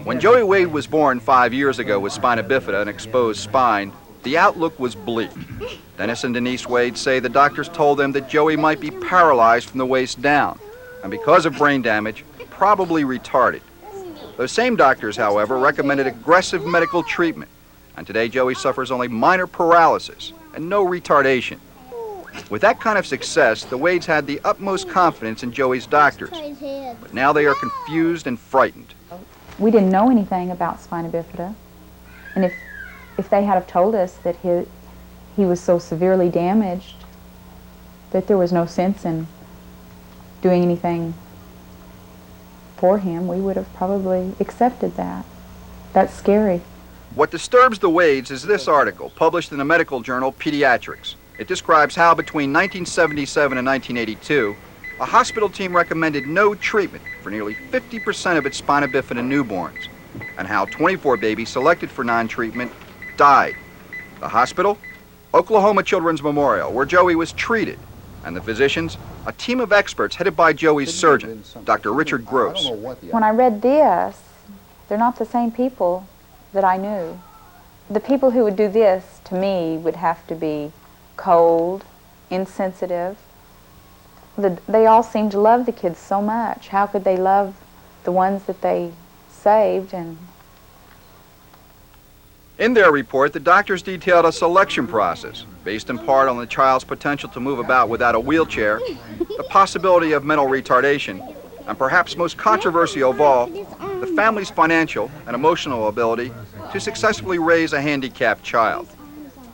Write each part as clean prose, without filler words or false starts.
When Joey Wade was born 5 years ago with spina bifida, an exposed spine, the outlook was bleak. Dennis and Denise Wade say the doctors told them that Joey might be paralyzed from the waist down, and because of brain damage, probably retarded. Those same doctors, however, recommended aggressive medical treatment, and today Joey suffers only minor paralysis and no retardation. With that kind of success, the Wades had the utmost confidence in Joey's doctors, but now they are confused and frightened. We didn't know anything about spina bifida, and if they had have told us that he was so severely damaged that there was no sense in doing anything for him, we would have probably accepted that. That's scary. What disturbs the Wades is this article, published in the medical journal Pediatrics. It describes how between 1977 and 1982, a hospital team recommended no treatment for nearly 50% of its spina bifida newborns, and how 24 babies selected for non-treatment died. The hospital? Oklahoma Children's Memorial, where Joey was treated, and the physicians, a team of experts headed by Joey's surgeon, Dr. Richard Gross. When I read this, they're not the same people that I knew. The people who would do this to me would have to be cold, insensitive. They all seem to love the kids so much. How could they love the ones that they saved? And in their report, the doctors detailed a selection process based in part on the child's potential to move about without a wheelchair, the possibility of mental retardation, and perhaps most controversial of all, the family's financial and emotional ability to successfully raise a handicapped child.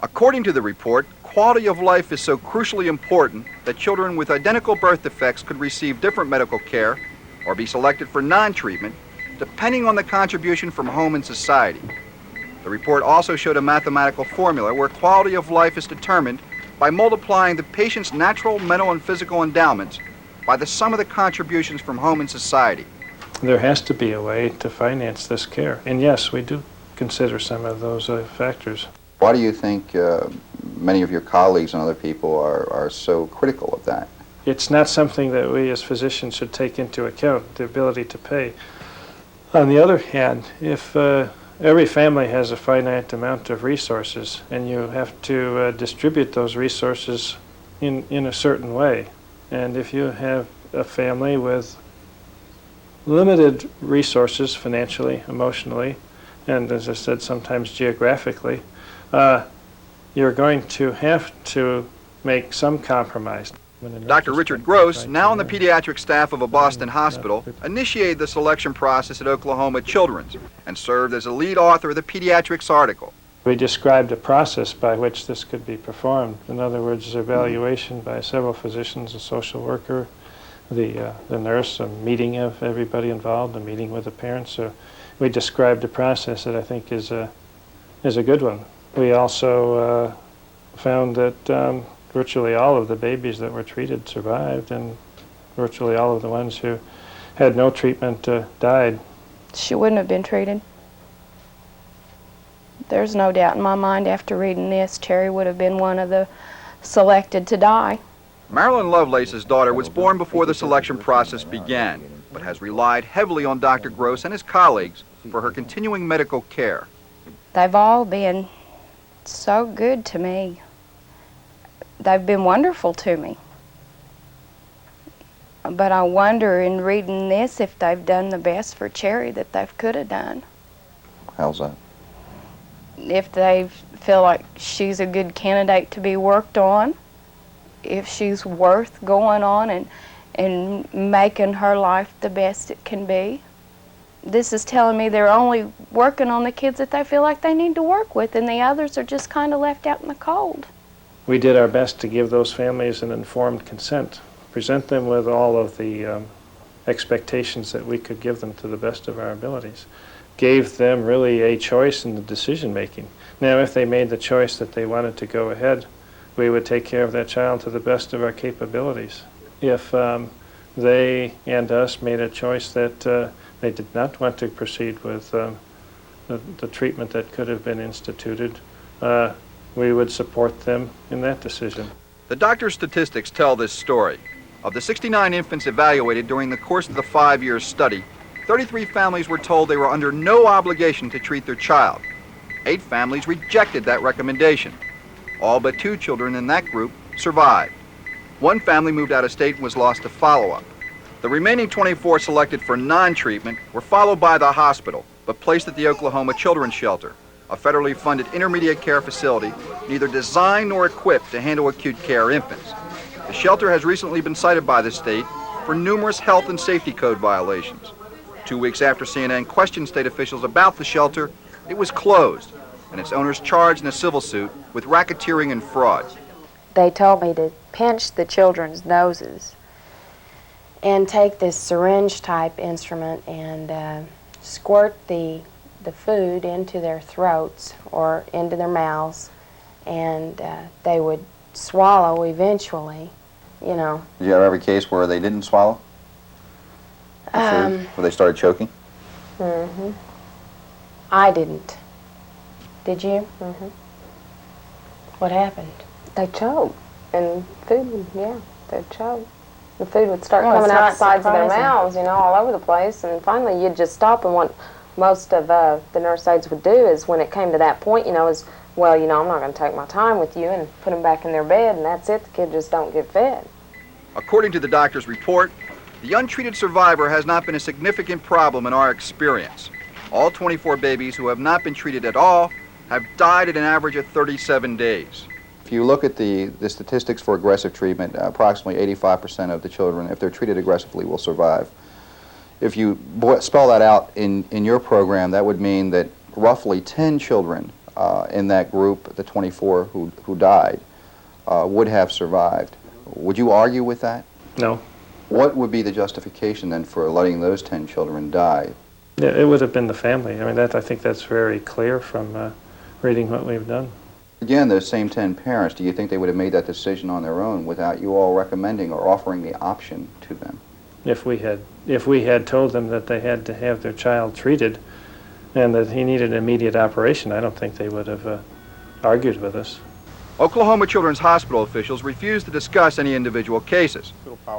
According to the report, quality of life is so crucially important that children with identical birth defects could receive different medical care or be selected for non-treatment, depending on the contribution from home and society. The report also showed a mathematical formula where quality of life is determined by multiplying the patient's natural, mental, and physical endowments by the sum of the contributions from home and society. There has to be a way to finance this care, and yes, we do consider some of those factors. Why do you think many of your colleagues and other people are so critical of that? It's not something that we as physicians should take into account, the ability to pay. On the other hand, if every family has a finite amount of resources and you have to distribute those resources in a certain way, and if you have a family with limited resources financially, emotionally, and as I said, sometimes geographically, you're going to have to make some compromise. Dr. Richard Gross, now on the pediatric staff of a Boston hospital, initiated the selection process at Oklahoma Children's and served as a lead author of the pediatrics article. We described a process by which this could be performed. In other words, evaluation by several physicians, a social worker, the nurse, a meeting of everybody involved, a meeting with the parents. So we described a process that I think is a good one. We also found that virtually all of the babies that were treated survived, and virtually all of the ones who had no treatment died. She wouldn't have been treated. There's no doubt in my mind after reading this, Terry would have been one of the selected to die. Marilyn Lovelace's daughter was born before the selection process began, but has relied heavily on Dr. Gross and his colleagues for her continuing medical care. They've all been so good to me. They've been wonderful to me. But I wonder in reading this if they've done the best for Cherry that they could have done. How's that? If they feel like she's a good candidate to be worked on, if she's worth going on and making her life the best it can be. This is telling me they're only working on the kids that they feel like they need to work with, and the others are just kind of left out in the cold. We did our best to give those families an informed consent, present them with all of the expectations that we could give them to the best of our abilities. Gave them really a choice in the decision making. Now, if they made the choice that they wanted to go ahead, we would take care of that child to the best of our capabilities. If they and us made a choice that they did not want to proceed with the treatment that could have been instituted, we would support them in that decision. The doctor's statistics tell this story. Of the 69 infants evaluated during the course of the 5-year study, 33 families were told they were under no obligation to treat their child. 8 families rejected that recommendation. All but 2 children in that group survived. 1 family moved out of state and was lost to follow-up. The remaining 24 selected for non-treatment were followed by the hospital, but placed at the Oklahoma Children's Shelter, a federally funded intermediate care facility neither designed nor equipped to handle acute care infants. The shelter has recently been cited by the state for numerous health and safety code violations. 2 weeks after CNN questioned state officials about the shelter, it was closed, and its owners charged in a civil suit with racketeering and fraud. They told me to pinch the children's noses and take this syringe-type instrument and squirt the food into their throats or into their mouths, and they would swallow eventually, you know. Did you ever have a case where they didn't swallow? Where they started choking? Mm-hmm. I didn't. Did you? Mm-hmm. What happened? They choke, and food, yeah, they'd choke. The food would start coming out the sides of their mouths, you know, all over the place, and finally you'd just stop, and what most of the nurse aides would do is when it came to that point, you know, is, well, you know, I'm not going to take my time with you, and put them back in their bed, and that's it, the kid just don't get fed. According to the doctor's report, the untreated survivor has not been a significant problem in our experience. All 24 babies who have not been treated at all have died at an average of 37 days. If you look at the statistics for aggressive treatment, approximately 85% of the children, if they're treated aggressively, will survive. If you spell that out in your program, that would mean that roughly 10 children in that group, the 24 who died, would have survived. Would you argue with that? No. What would be the justification then for letting those 10 children die? Yeah, it would have been the family. I mean, I think that's very clear from reading what we've done. Again, those same 10 parents, do you think they would have made that decision on their own without you all recommending or offering the option to them? If we had told them that they had to have their child treated and that he needed an immediate operation, I don't think they would have argued with us. Oklahoma Children's Hospital officials refused to discuss any individual cases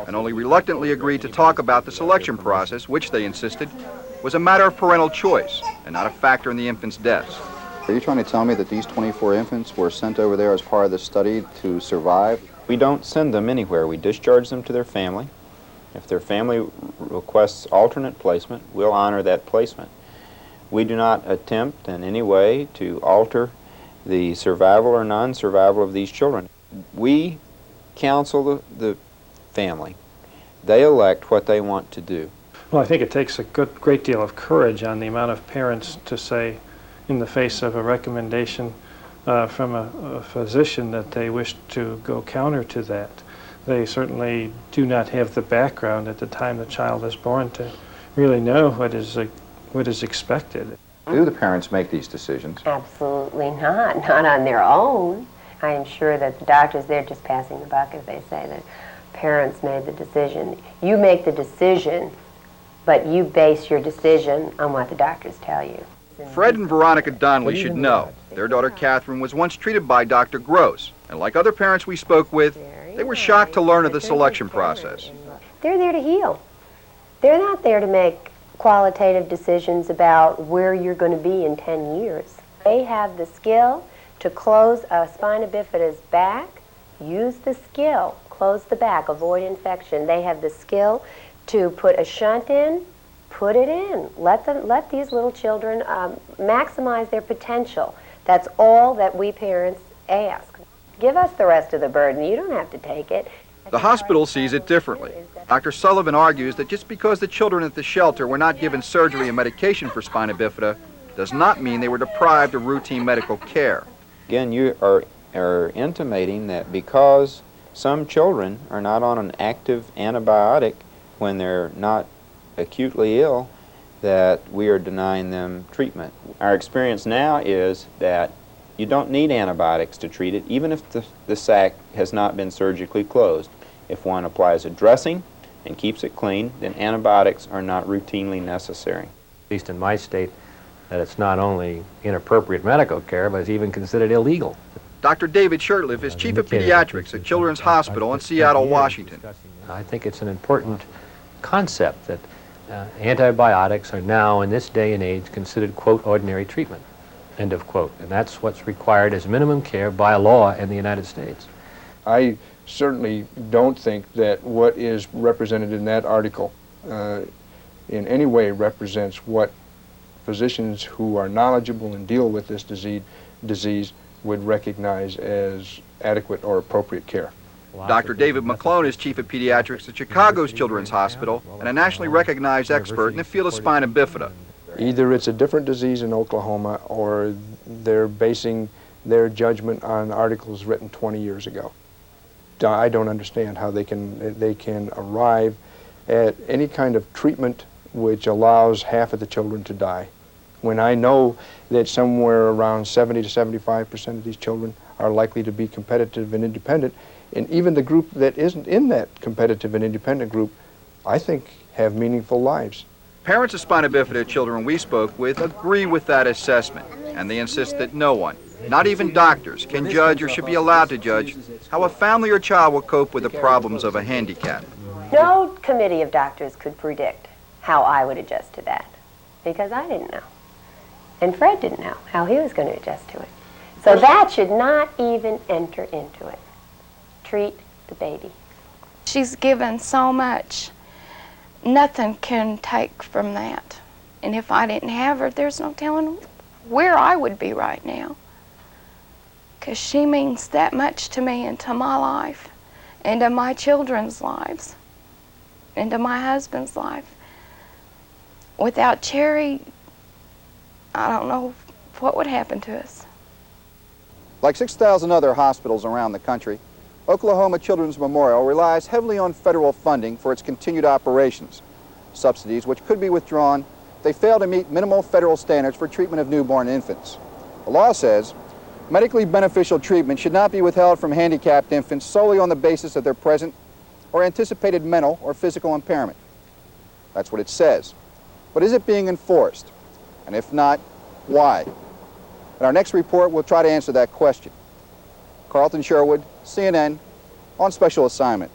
and only reluctantly agreed to talk about the selection process, which they insisted was a matter of parental choice and not a factor in the infants' deaths. Are you trying to tell me that these 24 infants were sent over there as part of the study to survive? We don't send them anywhere. We discharge them to their family. If their family requests alternate placement, we'll honor that placement. We do not attempt in any way to alter the survival or non-survival of these children. We counsel the family. They elect what they want to do. Well, I think it takes a great deal of courage on the amount of parents to say, in the face of a recommendation from a physician, that they wish to go counter to that. They certainly do not have the background at the time the child is born to really know what is expected. Do the parents make these decisions? Absolutely not on their own. I am sure that the doctors, they're just passing the buck, as they say, that parents made the decision. You make the decision, but you base your decision on what the doctors tell you. Fred and Veronica Donnelly should know their daughter Catherine was once treated by Dr. Gross, and like other parents we spoke with, they were shocked to learn of the selection process. They're there to heal. They're not there to make qualitative decisions about where you're going to be in 10 years. They have the skill to close a spina bifida's back. Use the skill. Close the back. Avoid infection. They have the skill to put a shunt in. Put it in. Let these little children maximize their potential. That's all that we parents ask. Give us the rest of the burden. You don't have to take it. The hospital sees it differently. Dr. Sullivan argues that just because the children at the shelter were not given surgery and medication for spina bifida does not mean they were deprived of routine medical care. Again, you are intimating that because some children are not on an active antibiotic when they're not acutely ill, that we are denying them treatment. Our experience now is that you don't need antibiotics to treat it, even if the sac has not been surgically closed. If one applies a dressing and keeps it clean, then antibiotics are not routinely necessary. At least in my state, that it's not only inappropriate medical care, but it's even considered illegal. Dr. David Shurtleff is chief of pediatrics at Children's Hospital in Seattle, Washington. I think it's an important concept that antibiotics are now, in this day and age, considered, quote, ordinary treatment, end of quote. And that's what's required as minimum care by law in the United States. I certainly don't think that what is represented in that article in any way represents what physicians who are knowledgeable and deal with this disease would recognize as adequate or appropriate care. Dr. David McClone is chief of pediatrics at Chicago's Children's Hospital and a nationally recognized expert in the field of spina bifida. Either it's a different disease in Oklahoma or they're basing their judgment on articles written 20 years ago. I don't understand how they can arrive at any kind of treatment which allows half of the children to die, when I know that somewhere around 70 to 75% of these children are likely to be competitive and independent, and even the group that isn't in that competitive and independent group, I think, have meaningful lives. Parents of spina bifida children we spoke with agree with that assessment, and they insist that no one, not even doctors, can judge or should be allowed to judge how a family or child will cope with the problems of a handicap. No committee of doctors could predict how I would adjust to that, because I didn't know. And Fred didn't know how he was going to adjust to it. So that should not even enter into it. Treat the baby. She's given so much. Nothing can take from that. And if I didn't have her, there's no telling where I would be right now. Because she means that much to me and to my life, and to my children's lives, and to my husband's life. Without Cherry, I don't know what would happen to us. Like 6,000 other hospitals around the country, Oklahoma Children's Memorial relies heavily on federal funding for its continued operations. Subsidies which could be withdrawn if they fail to meet minimal federal standards for treatment of newborn infants. The law says medically beneficial treatment should not be withheld from handicapped infants solely on the basis of their present or anticipated mental or physical impairment. That's what it says. But is it being enforced? And if not, why? In our next report, we'll try to answer that question. Carlton, Sherwood, CNN, on special assignment.